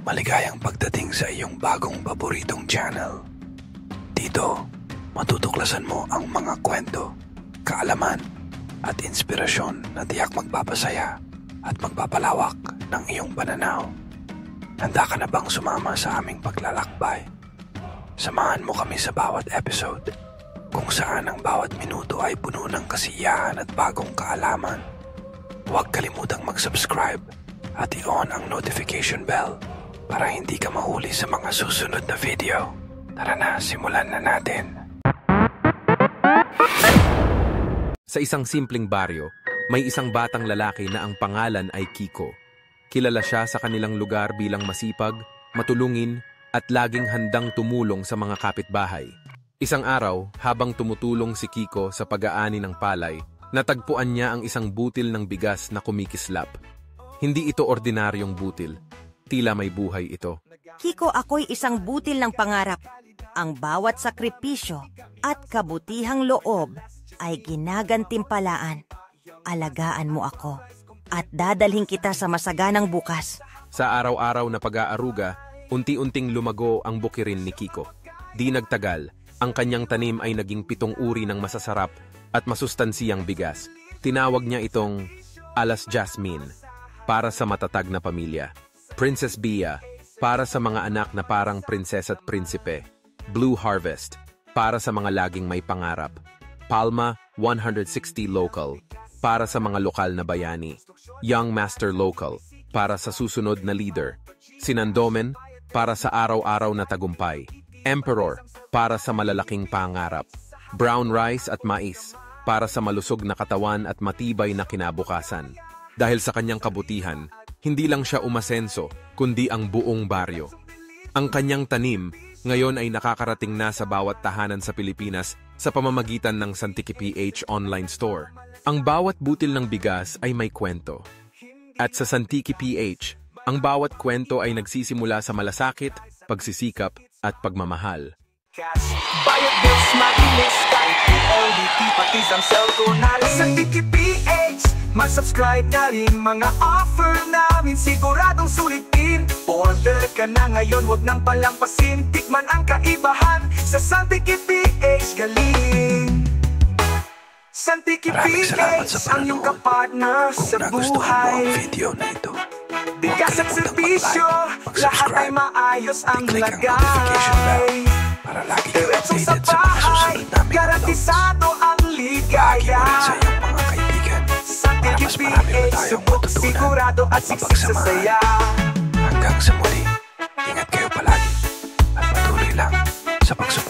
Maligayang pagdating sa iyong bagong paboritong channel. Dito, matutuklasan mo ang mga kwento, kaalaman, at inspirasyon na tiyak magpapasaya at magpapalawak ng iyong pananaw. Handa ka na bang sumama sa aming paglalakbay? Samahan mo kami sa bawat episode, kung saan ang bawat minuto ay puno ng kasiyahan at bagong kaalaman. Huwag kalimutang mag-subscribe at i-on ang notification bell para hindi ka mahuli sa mga susunod na video. Tara na, simulan na natin. Sa isang simpleng baryo, may isang batang lalaki na ang pangalan ay Kiko. Kilala siya sa kanilang lugar bilang masipag, matulungin, at laging handang tumulong sa mga kapitbahay. Isang araw, habang tumutulong si Kiko sa pag-aani ng palay, natagpuan niya ang isang butil ng bigas na kumikislap. Hindi ito ordinaryong butil. Tila may buhay ito. Kiko, ako'y isang butil ng pangarap. Ang bawat sakripisyo at kabutihang loob ay ginagantimpalaan. Alagaan mo ako at dadalhin kita sa masaganang bukas. Sa araw-araw na pag-aaruga, unti-unting lumago ang bukirin ni Kiko. Di nagtagal, ang kanyang tanim ay naging 7 uri ng masasarap at masustansiyang bigas. Tinawag niya itong Alas Jasmine, para sa matatag na pamilya. Princess Bia, para sa mga anak na parang prinsesa at prinsipe. Blue Harvest, para sa mga laging may pangarap. Palma 160 Local, para sa mga lokal na bayani. Young Master Local, para sa susunod na leader. Sinandomen, para sa araw-araw na tagumpay. Emperor, para sa malalaking pangarap. Brown Rice at Mais, para sa malusog na katawan at matibay na kinabukasan. Dahil sa kanyang kabutihan, hindi lang siya umasenso, kundi ang buong baryo. Ang kanyang tanim, ngayon ay nakakarating na sa bawat tahanan sa Pilipinas sa pamamagitan ng Santiki PH online store. Ang bawat butil ng bigas ay may kwento. At sa Santiki PH, ang bawat kwento ay nagsisimula sa malasakit, pagsisikap, at pagmamahal. Bayad bills, mabilis, kahit ODT, pati ang cellphone namin. Santiki PH, mag-subscribe na rin, mga offer namin siguradong sulitin. Order ka na ngayon, huwag nang palampasin, tikman ang kaibahan sa Santiki PH, galing. Santiki PH, ang iyong kapartner sa Kung nagustuhan mo ang buhay. video na ito, Bigas at serbisyo, lahat ay maayos ang i-click ang notification bell lagay. para lagi kang Diretso sa updated sa mga bahay, susunod namin uploads. garantisado ang Lagi ligaya. mo rin sa iyong mga kaibigan para Santiki mas marami na PH, tayong subok matutunan sigurado at at siksik sa mapagsamahan. saya. Hanggang sa muli, ingat kayo palagi at patuloy lang sa pagsunod.